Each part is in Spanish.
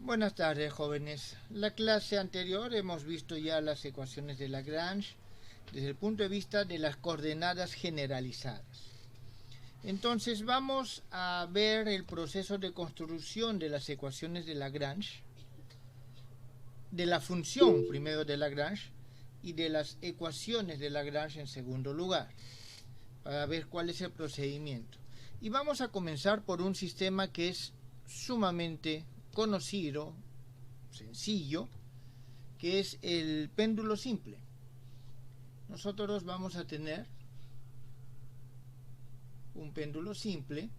Buenas tardes, jóvenes. La clase anterior hemos visto ya las ecuaciones de Lagrange desde el punto de vista de las coordenadas generalizadas. Entonces vamos a ver el proceso de construcción de las ecuaciones de Lagrange, de la función primero de Lagrange y de las ecuaciones de Lagrange en segundo lugar, para ver cuál es el procedimiento. Y vamos a comenzar por un sistema que es sumamente conocido, sencillo, que es el péndulo simple. Nosotros vamos a tener un péndulo simple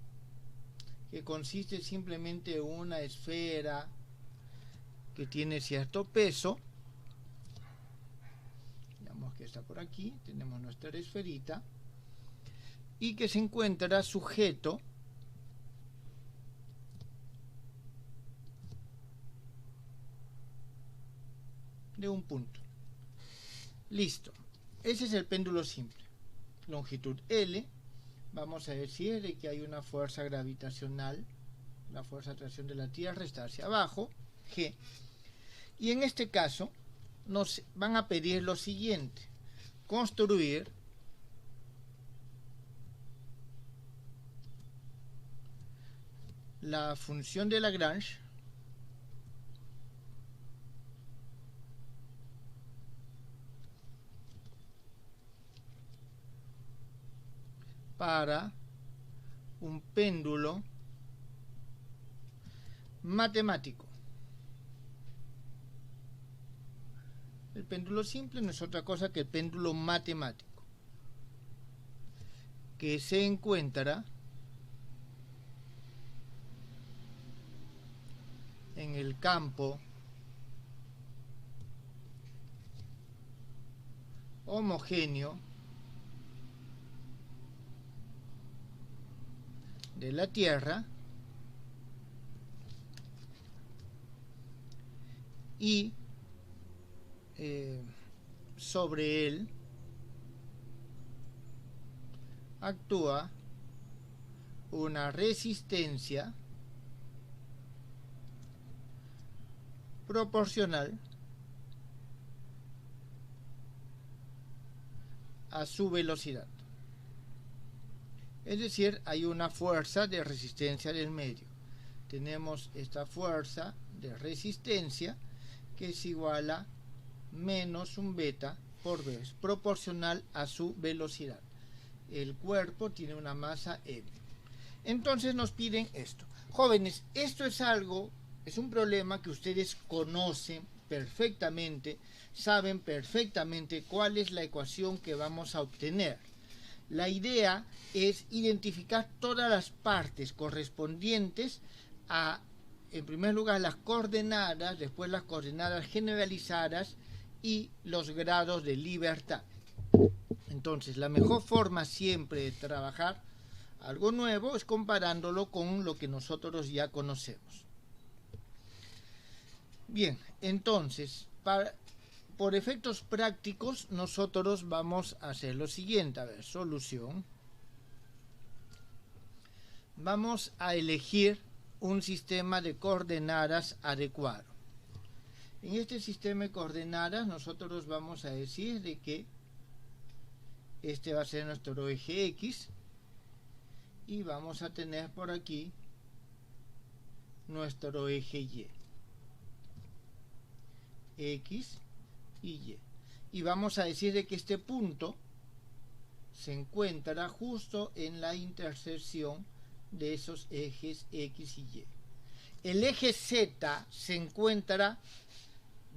que consiste simplemente en una esfera que tiene cierto peso. Digamos que está por aquí, tenemos nuestra esferita, y que se encuentra sujeto de un punto. Listo. Ese es el péndulo simple. Longitud L. Vamos a decir de que hay una fuerza gravitacional, la fuerza de atracción de la Tierra está hacia abajo, G. Y en este caso nos van a pedir lo siguiente: construir la función de Lagrange para un péndulo matemático. El péndulo simple no es otra cosa que el péndulo matemático, que se encuentra en el campo homogéneo de la Tierra y sobre él actúa una resistencia proporcional a su velocidad. Es decir, hay una fuerza de resistencia del medio. Tenemos esta fuerza de resistencia que es igual a menos un beta por v, proporcional a su velocidad. El cuerpo tiene una masa m. Entonces nos piden esto. Jóvenes, esto es un problema que ustedes conocen perfectamente, saben perfectamente cuál es la ecuación que vamos a obtener. La idea es identificar todas las partes correspondientes a, en primer lugar, las coordenadas, después las coordenadas generalizadas y los grados de libertad. Entonces, la mejor forma siempre de trabajar algo nuevo es comparándolo con lo que nosotros ya conocemos. Bien, entonces, por efectos prácticos, nosotros vamos a hacer lo siguiente. A ver, solución. Vamos a elegir un sistema de coordenadas adecuado. En este sistema de coordenadas nosotros vamos a decir de que este va a ser nuestro eje X y vamos a tener por aquí nuestro eje Y. X y Y. Y vamos a decir de que este punto se encuentra justo en la intersección de esos ejes X y Y. El eje Z se encuentra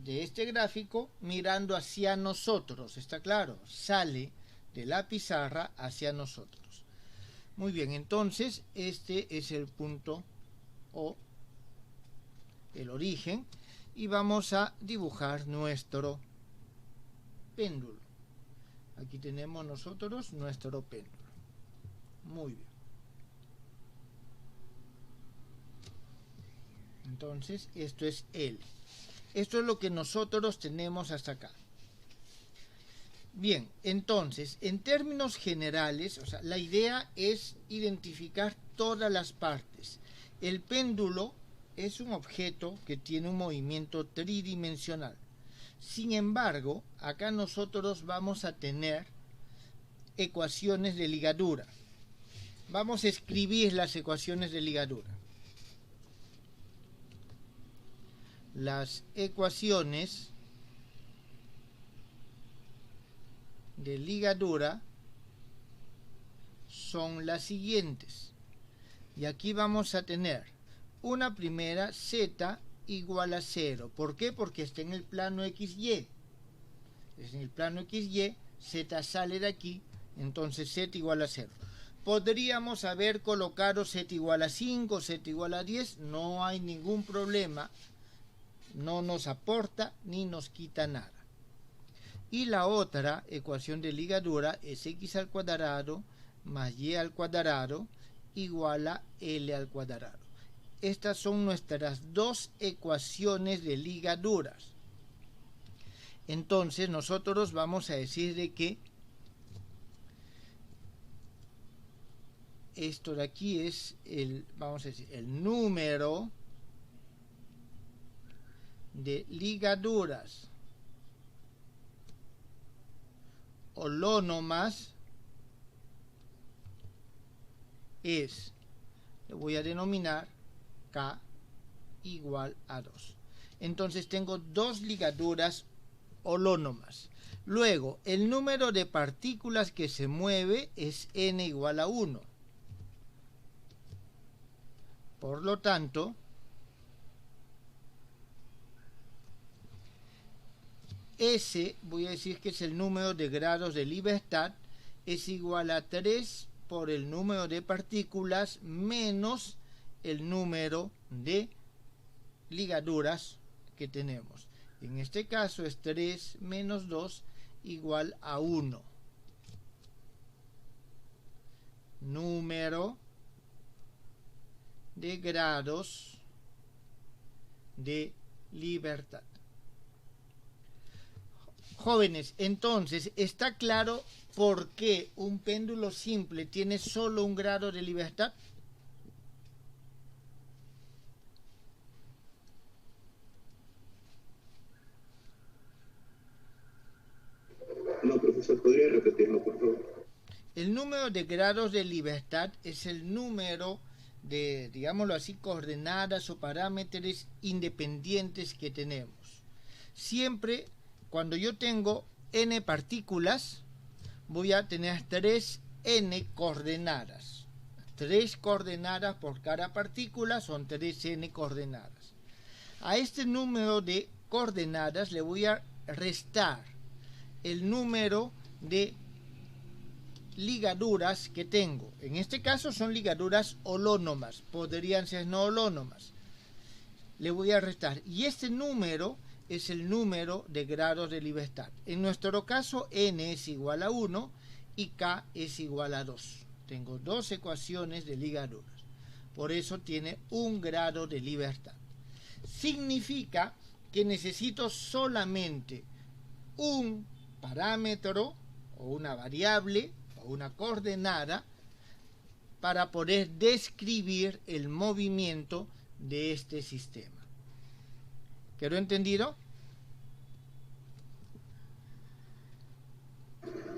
de este gráfico mirando hacia nosotros, ¿está claro? Sale de la pizarra hacia nosotros. Muy bien, entonces este es el punto O, el origen, y vamos a dibujar nuestro péndulo. Aquí tenemos nosotros nuestro péndulo. Muy bien. Entonces, esto es L. Esto es lo que nosotros tenemos hasta acá. Bien, entonces, en términos generales, o sea, la idea es identificar todas las partes. El péndulo es un objeto que tiene un movimiento tridimensional. Sin embargo, acá nosotros vamos a tener ecuaciones de ligadura. Vamos a escribir las ecuaciones de ligadura. Las ecuaciones de ligadura son las siguientes. Y aquí vamos a tener una primera, z igual a 0. ¿Por qué? Porque está en el plano XY. Es en el plano XY, z sale de aquí, entonces z igual a 0. Podríamos haber colocado z igual a 5, z igual a 10, no hay ningún problema. No nos aporta ni nos quita nada. Y la otra ecuación de ligadura es x al cuadrado más y al cuadrado igual a L al cuadrado. Estas son nuestras dos ecuaciones de ligaduras. Entonces nosotros vamos a decir de que esto de aquí es vamos a decir, el número de ligaduras holónomas es, le voy a denominar K igual a 2. Entonces tengo dos ligaduras holónomas. Luego, el número de partículas que se mueve es n igual a 1. Por lo tanto, S, voy a decir que es el número de grados de libertad, es igual a 3 por el número de partículas menos el número de ligaduras que tenemos. En este caso es 3 menos 2 igual a 1. Número de grados de libertad. Jóvenes, entonces, ¿está claro por qué un péndulo simple tiene solo un grado de libertad? No, profesor, ¿podría repetirlo, por favor? El número de grados de libertad es el número de, digámoslo así, coordenadas o parámetros independientes que tenemos. Siempre, cuando yo tengo n partículas, voy a tener 3n coordenadas. 3 coordenadas por cada partícula son 3n coordenadas. A este número de coordenadas le voy a restar el número de ligaduras que tengo. En este caso son ligaduras holónomas, podrían ser no holónomas. Le voy a restar. Y este número es el número de grados de libertad. En nuestro caso, n es igual a 1 y k es igual a 2. Tengo dos ecuaciones de ligaduras. Por eso tiene un grado de libertad. Significa que necesito solamente un parámetro o una variable o una coordenada para poder describir el movimiento de este sistema. ¿Quedó entendido?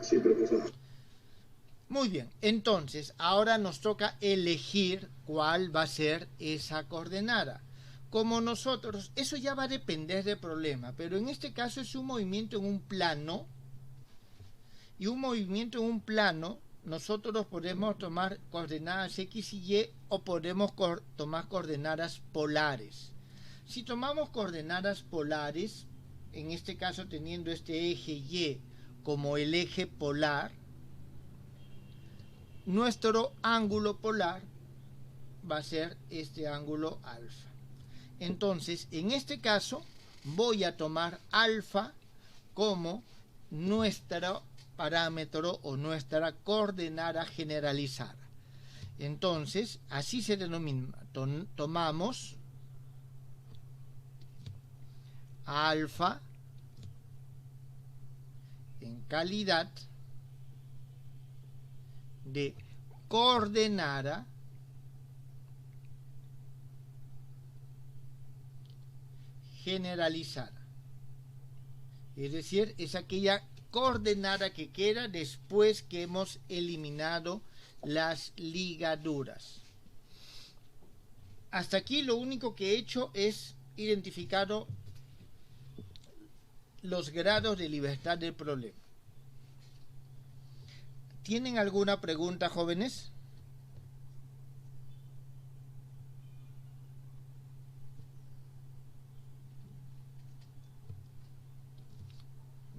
Sí, profesor. Muy bien, entonces ahora nos toca elegir cuál va a ser esa coordenada. Como nosotros, eso ya va a depender del problema, pero en este caso es un movimiento en un plano, y un movimiento en un plano, nosotros podemos tomar coordenadas X y Y o podemos tomar coordenadas polares. Si tomamos coordenadas polares, en este caso teniendo este eje Y como el eje polar, nuestro ángulo polar va a ser este ángulo alfa. Entonces, en este caso, voy a tomar alfa como nuestro parámetro o nuestra coordenada generalizada. Entonces, así se denomina. Tomamos alfa en calidad de coordenada generalizada. Es decir, es aquella coordenada que queda después que hemos eliminado las ligaduras. Hasta aquí lo único que he hecho es identificado los grados de libertad del problema. ¿Tienen alguna pregunta, jóvenes?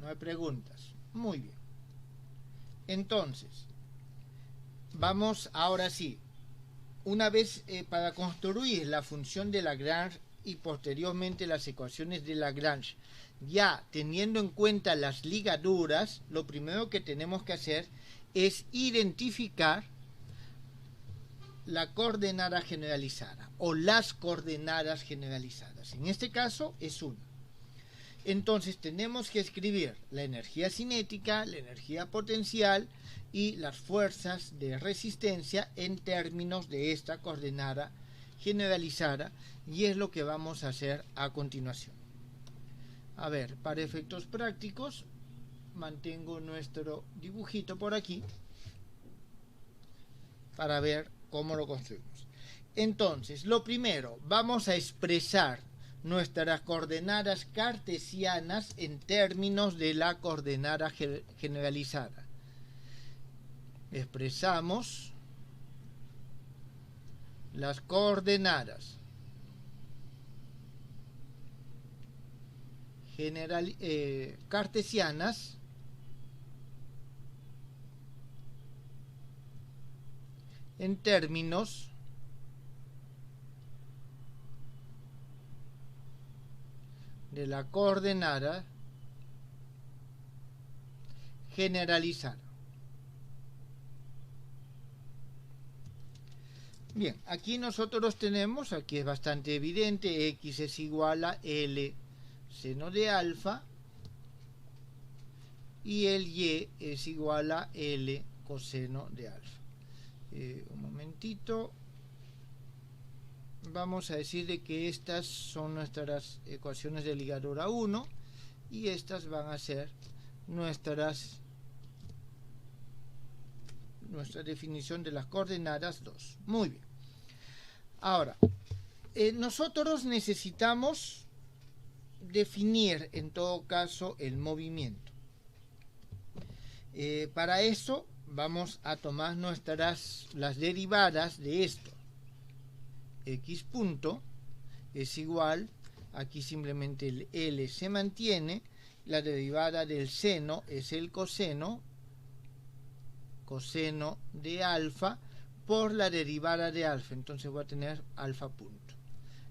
No hay preguntas. Muy bien. Entonces, vamos ahora sí. Una vez para construir la función de Lagrange y posteriormente las ecuaciones de Lagrange, ya teniendo en cuenta las ligaduras, lo primero que tenemos que hacer es identificar la coordenada generalizada o las coordenadas generalizadas. En este caso es una. Entonces tenemos que escribir la energía cinética, la energía potencial y las fuerzas de resistencia en términos de esta coordenada generalizada, y es lo que vamos a hacer a continuación. A ver, para efectos prácticos mantengo nuestro dibujito por aquí para ver cómo lo construimos. Entonces, lo primero, vamos a expresar nuestras coordenadas cartesianas en términos de la coordenada generalizada. Expresamos las coordenadas cartesianas en términos de la coordenada generalizada. Bien, aquí nosotros tenemos, aquí es bastante evidente, x es igual a L seno de alfa y el y es igual a L coseno de alfa. Un momentito. Vamos a decir de que estas son nuestras ecuaciones de ligadura 1 y estas van a ser nuestra definición de las coordenadas 2. Muy bien. Ahora, nosotros necesitamos definir en todo caso el movimiento. Para eso vamos a tomar las derivadas de esto. X punto es igual, aquí simplemente el L se mantiene, la derivada del seno es el coseno de alfa por la derivada de alfa, entonces voy a tener alfa punto.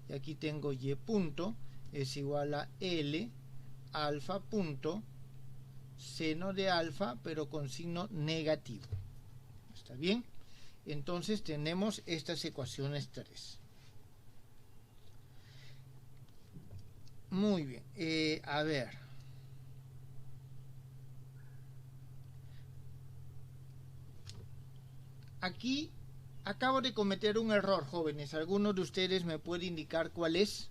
Y aquí tengo y punto es igual a L alfa punto seno de alfa, pero con signo negativo. ¿Está bien? Entonces tenemos estas ecuaciones 3. Muy bien. A ver. Aquí acabo de cometer un error, jóvenes. ¿Alguno de ustedes me puede indicar cuál es?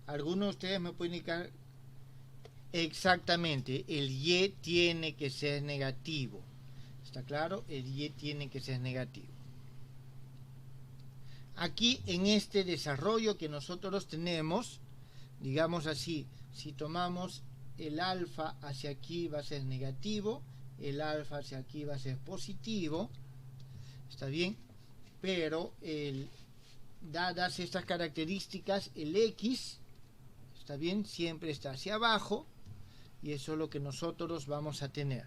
¿Alguno de ustedes me puede indicar? Exactamente, el y tiene que ser negativo. ¿Está claro? El y tiene que ser negativo. Aquí en este desarrollo que nosotros tenemos, digamos así, si tomamos el alfa hacia aquí va a ser negativo, el alfa hacia aquí va a ser positivo, ¿está bien? Pero dadas estas características, el x, ¿está bien? Siempre está hacia abajo y eso es lo que nosotros vamos a tener.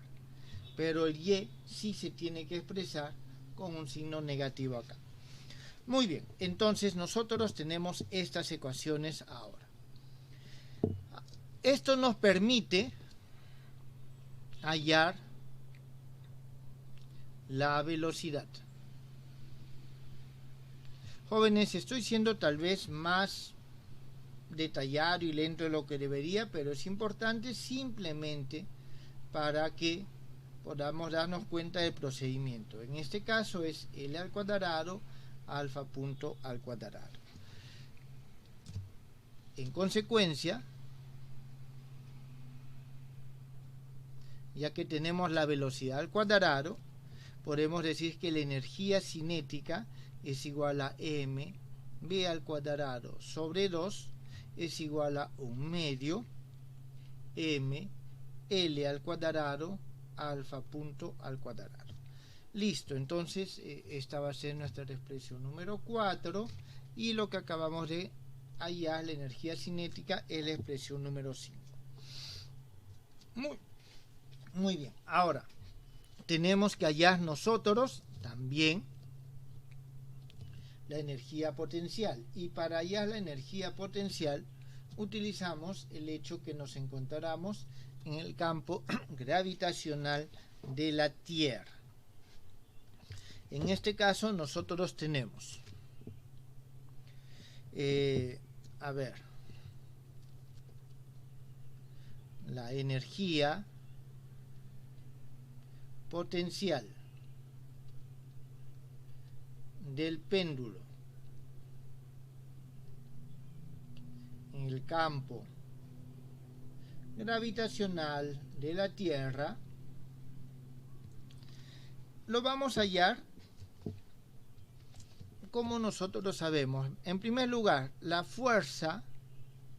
Pero el y sí se tiene que expresar con un signo negativo acá. Muy bien, entonces nosotros tenemos estas ecuaciones ahora. Esto nos permite hallar la velocidad. Jóvenes, estoy siendo tal vez más detallado y lento de lo que debería, pero es importante simplemente para que podamos darnos cuenta del procedimiento. En este caso es L al cuadrado, alfa punto al cuadrado. En consecuencia, ya que tenemos la velocidad al cuadrado, podemos decir que la energía cinética es igual a m b al cuadrado sobre 2 es igual a 1/2 m L al cuadrado alfa punto al cuadrado. Listo, entonces esta va a ser nuestra expresión número 4 y lo que acabamos de hallar, la energía cinética, es la expresión número 5. Muy bien, ahora tenemos que hallar nosotros también la energía potencial, y para hallar la energía potencial utilizamos el hecho que nos encontramos en el campo gravitacional de la Tierra. En este caso nosotros tenemos la energía potencial del péndulo en el campo gravitacional de la Tierra. Lo vamos a hallar como nosotros sabemos. En primer lugar, la fuerza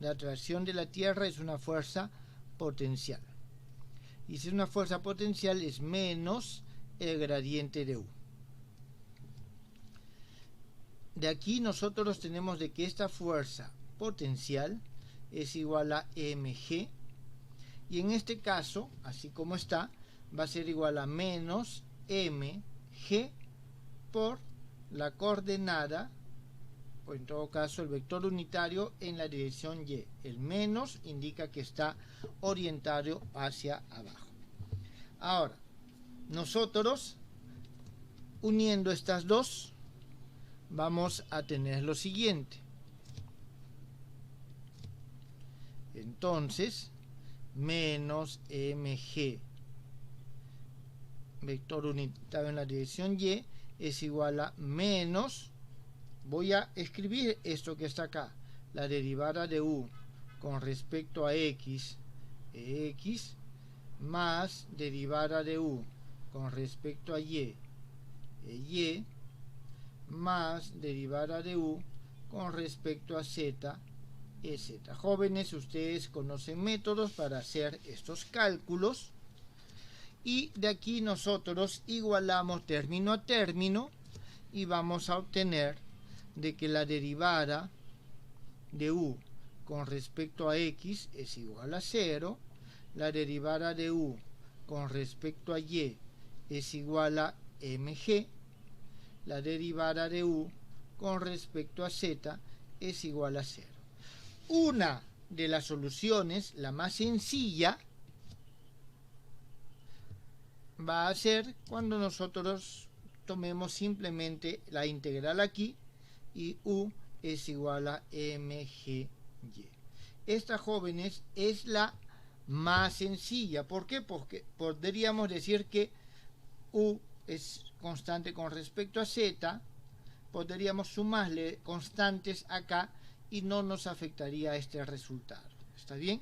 de atracción de la Tierra es una fuerza potencial. Y si es una fuerza potencial es menos el gradiente de U. De aquí nosotros tenemos de que esta fuerza potencial es igual a mg, y en este caso, así como está, va a ser igual a menos mg por la coordenada, o en todo caso el vector unitario en la dirección y. El menos indica que está orientado hacia abajo. Ahora, nosotros uniendo estas dos vamos a tener lo siguiente. Entonces, menos mg vector unitario en la dirección y es igual a menos, voy a escribir esto que está acá, la derivada de u con respecto a x más derivada de u con respecto a y más derivada de u con respecto a z z. Jóvenes, ustedes conocen métodos para hacer estos cálculos, y de aquí nosotros igualamos término a término y vamos a obtener de que la derivada de u con respecto a x es igual a 0, la derivada de u con respecto a y es igual a mg, la derivada de u con respecto a z es igual a 0. Una de las soluciones, la más sencilla, va a ser cuando nosotros tomemos simplemente la integral aquí y u es igual a mgy. Esta, jóvenes, es la más sencilla. ¿Por qué? Porque podríamos decir que u es constante con respecto a z, podríamos sumarle constantes acá y no nos afectaría este resultado. ¿Está bien?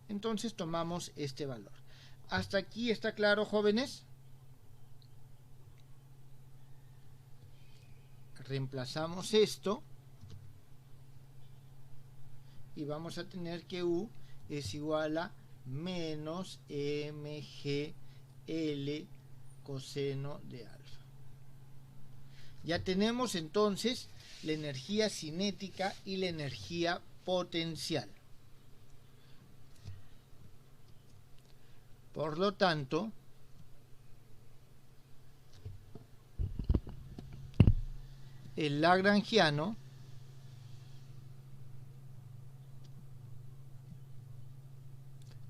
Entonces tomamos este valor. ¿Hasta aquí está claro, jóvenes? Reemplazamos esto y vamos a tener que u es igual a menos mgl coseno de alfa. Ya tenemos entonces la energía cinética y la energía potencial. Por lo tanto, el lagrangiano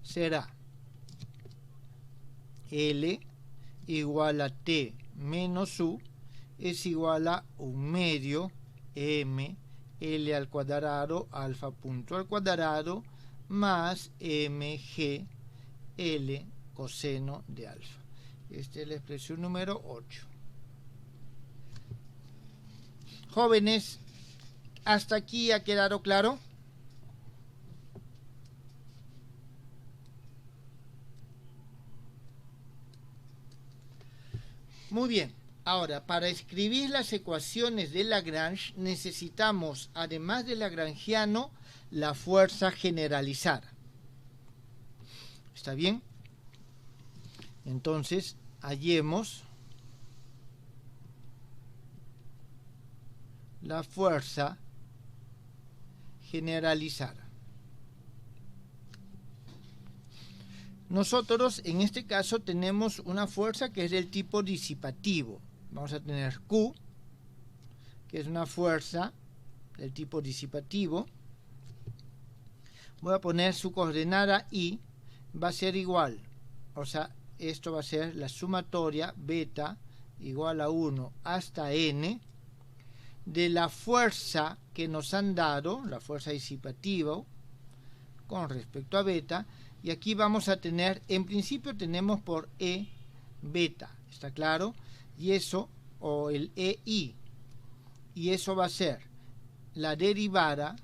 será L igual a T menos U es igual a 1/2 m L al cuadrado alfa punto al cuadrado más mg L coseno de alfa. Esta es la expresión número 8. Jóvenes, ¿hasta aquí ha quedado claro? Muy bien. Ahora, para escribir las ecuaciones de Lagrange necesitamos, además del lagrangiano, la fuerza generalizada. ¿Está bien? Entonces, hallemos la fuerza generalizada. Nosotros en este caso tenemos una fuerza que es del tipo disipativo. Vamos a tener Q, que es una fuerza del tipo disipativo. Voy a poner su coordenada I, va a ser igual, o sea, esto va a ser la sumatoria beta igual a 1 hasta n de la fuerza que nos han dado, la fuerza disipativa con respecto a beta, y aquí vamos a tener, en principio tenemos por E beta, ¿está claro? Y eso, o el EI, y eso va a ser la derivada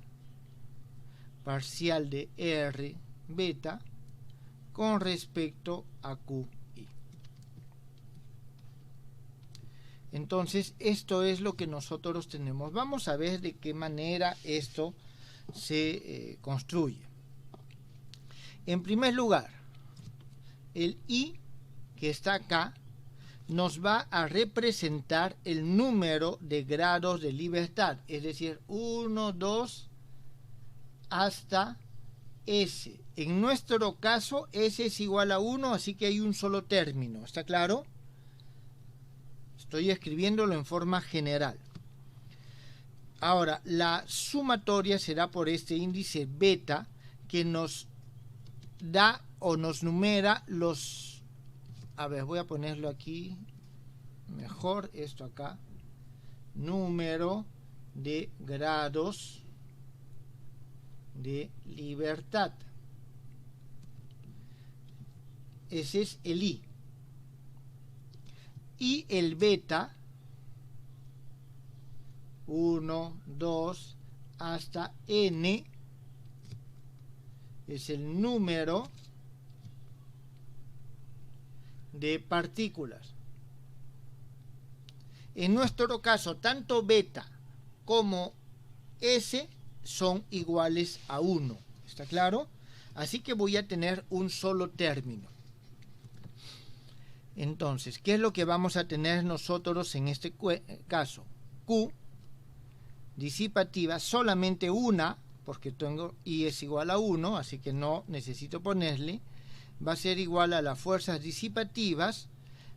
parcial de R beta con respecto a QI. Entonces, esto es lo que nosotros tenemos. Vamos a ver de qué manera esto se construye. En primer lugar, el I que está acá nos va a representar el número de grados de libertad, es decir, 1, 2 hasta S. En nuestro caso, S es igual a 1, así que hay un solo término, ¿está claro? Estoy escribiéndolo en forma general. Ahora, la sumatoria será por este índice beta que nos da o nos numera los... A ver, voy a ponerlo aquí mejor, esto acá. Número de grados de libertad. Ese es el I. Y el beta, 1, 2, hasta n, es el número de partículas. En nuestro caso, tanto beta como S son iguales a 1. ¿Está claro? Así que voy a tener un solo término. Entonces, ¿qué es lo que vamos a tener nosotros en este caso? Q disipativa, solamente una, porque tengo I es igual a 1, así que no necesito ponerle, va a ser igual a las fuerzas disipativas,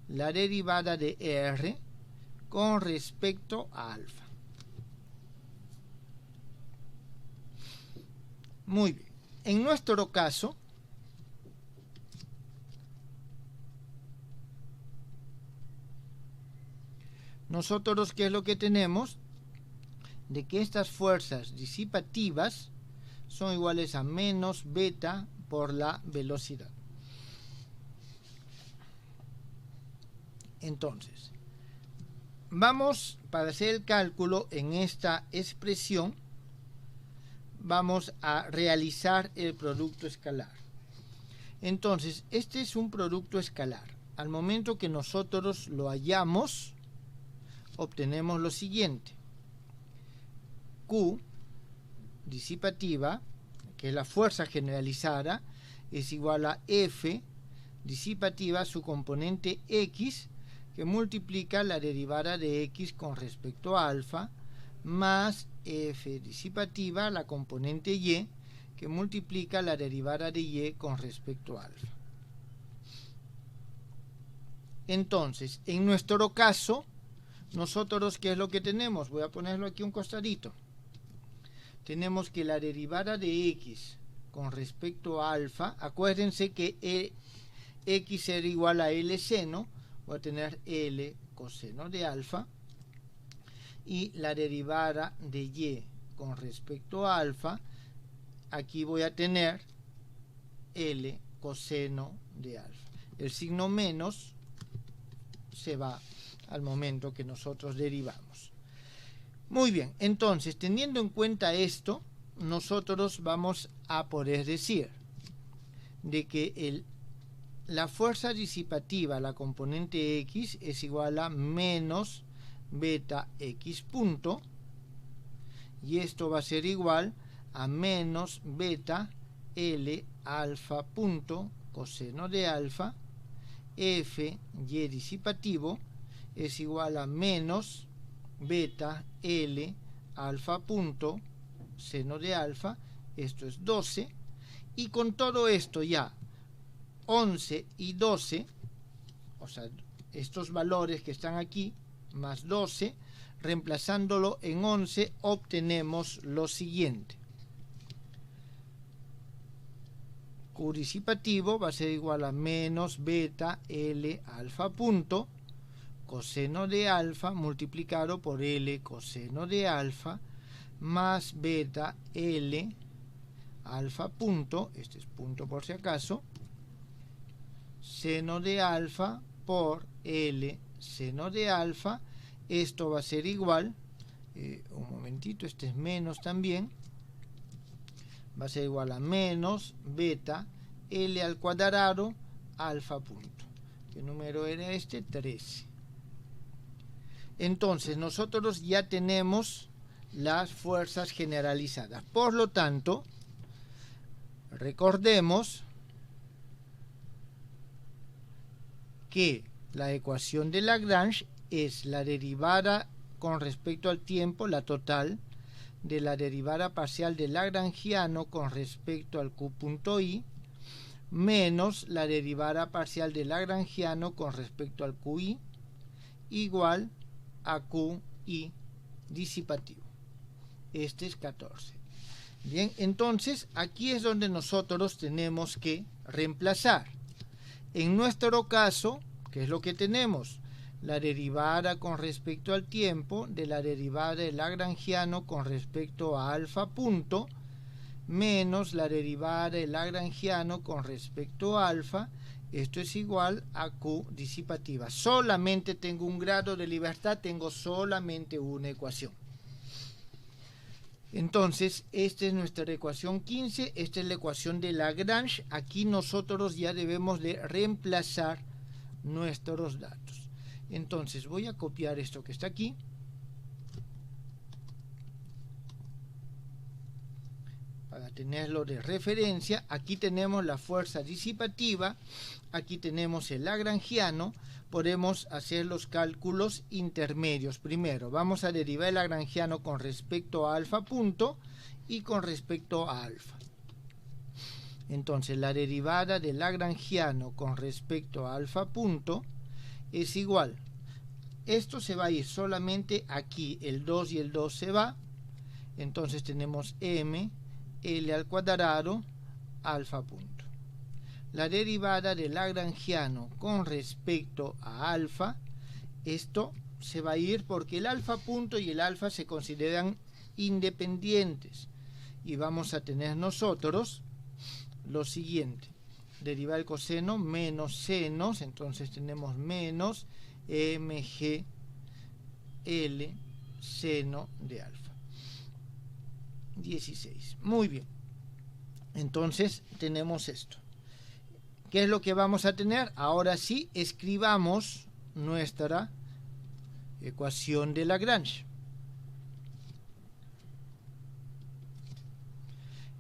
la derivada de R con respecto a alfa. Muy bien. En nuestro caso, nosotros, ¿qué es lo que tenemos? De que estas fuerzas disipativas son iguales a menos beta por la velocidad. Entonces, vamos, para hacer el cálculo en esta expresión, vamos a realizar el producto escalar. Entonces, este es un producto escalar. Al momento que nosotros lo hallamos, obtenemos lo siguiente. Q disipativa, que es la fuerza generalizada, es igual a F disipativa, su componente X, que multiplica la derivada de X con respecto a alfa, más F disipativa, la componente Y, que multiplica la derivada de Y con respecto a alfa. Entonces, en nuestro caso, nosotros, ¿qué es lo que tenemos? Voy a ponerlo aquí un costadito. Tenemos que la derivada de X con respecto a alfa, acuérdense que X será igual a L seno, voy a tener L coseno de alfa, y la derivada de y con respecto a alfa, aquí voy a tener L coseno de alfa. El signo menos se va al momento que nosotros derivamos. Muy bien, entonces teniendo en cuenta esto, nosotros vamos a poder decir de que la fuerza disipativa, la componente X, es igual a menos beta X punto, y esto va a ser igual a menos beta L alfa punto coseno de alfa. F y disipativo es igual a menos beta L alfa punto seno de alfa, esto es 12, y con todo esto ya 11 y 12, o sea, estos valores que están aquí, más 12, reemplazándolo en 11, obtenemos lo siguiente. Q disipativo va a ser igual a menos beta L alfa punto coseno de alfa multiplicado por L coseno de alfa más beta L alfa punto, este es punto por si acaso, seno de alfa por L seno de alfa. Esto va a ser igual, un momentito, este es menos también, va a ser igual a menos beta L al cuadrado alfa punto. ¿Qué número era este? 13. Entonces nosotros ya tenemos las fuerzas generalizadas. Por lo tanto, recordemos que la ecuación de Lagrange es la derivada con respecto al tiempo, la total, de la derivada parcial del lagrangiano con respecto al Q punto I, menos la derivada parcial del lagrangiano con respecto al QI, igual a QI disipativo. Este es 14. Bien, entonces aquí es donde nosotros tenemos que reemplazar. En nuestro caso, ¿qué es lo que tenemos? La derivada con respecto al tiempo de la derivada del lagrangiano con respecto a alfa punto, menos la derivada del lagrangiano con respecto a alfa. Esto es igual a Q disipativa. Solamente tengo un grado de libertad, tengo solamente una ecuación. Entonces, esta es nuestra ecuación 15, esta es la ecuación de Lagrange. Aquí nosotros ya debemos de reemplazar nuestros datos. Entonces, voy a copiar esto que está aquí. Para tenerlo de referencia, aquí tenemos la fuerza disipativa, aquí tenemos el lagrangiano. Podemos hacer los cálculos intermedios. Primero, vamos a derivar el lagrangiano con respecto a alfa punto y con respecto a alfa. Entonces, la derivada del lagrangiano con respecto a alfa punto es igual. Esto se va a ir solamente aquí, el 2 y el 2 se va. Entonces tenemos m L al cuadrado alfa punto. La derivada del lagrangiano con respecto a alfa, esto se va a ir porque el alfa punto y el alfa se consideran independientes. Y vamos a tener nosotros lo siguiente. Derivar el coseno menos senos, entonces tenemos menos mg L seno de alfa. 16. Muy bien. Entonces tenemos esto. ¿Qué es lo que vamos a tener? Ahora sí, escribamos nuestra ecuación de Lagrange.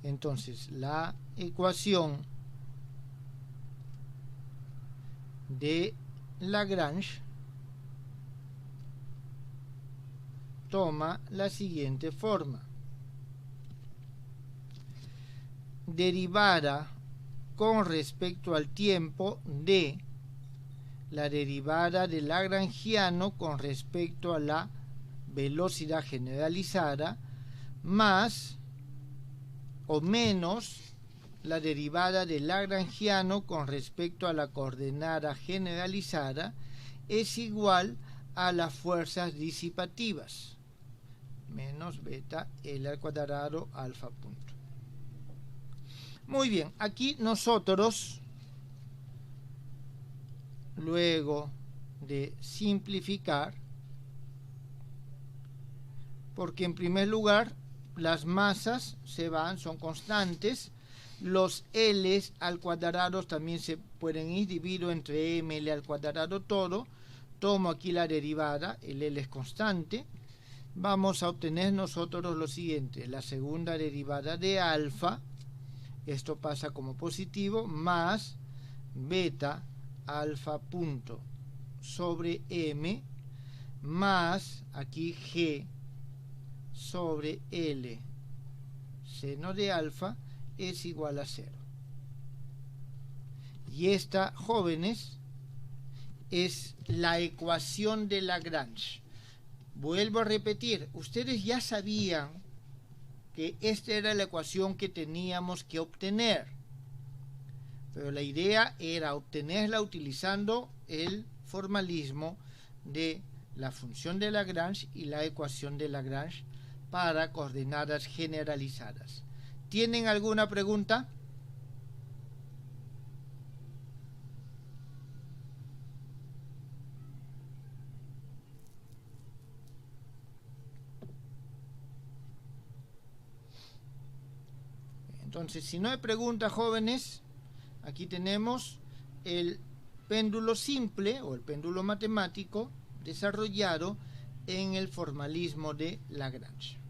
Entonces, la ecuación de Lagrange toma la siguiente forma. Derivada con respecto al tiempo de la derivada del lagrangiano con respecto a la velocidad generalizada más o menos la derivada del lagrangiano con respecto a la coordenada generalizada es igual a las fuerzas disipativas. menos beta L al cuadrado alfa punto. Muy bien, aquí nosotros, luego de simplificar, porque en primer lugar las masas se van, son constantes, los L al cuadrado también se pueden ir, divido entre M, L al cuadrado todo, tomo aquí la derivada, el L es constante, vamos a obtener nosotros lo siguiente, la segunda derivada de alfa, esto pasa como positivo, más beta alfa punto sobre M, más aquí G sobre L seno de alfa es igual a 0. Y esta, jóvenes, es la ecuación de Lagrange. Vuelvo a repetir, ustedes ya sabían que esta era la ecuación que teníamos que obtener, pero la idea era obtenerla utilizando el formalismo de la función de Lagrange y la ecuación de Lagrange para coordenadas generalizadas. ¿Tienen alguna pregunta? Entonces, si no hay preguntas, jóvenes, aquí tenemos el péndulo simple o el péndulo matemático desarrollado en el formalismo de Lagrange.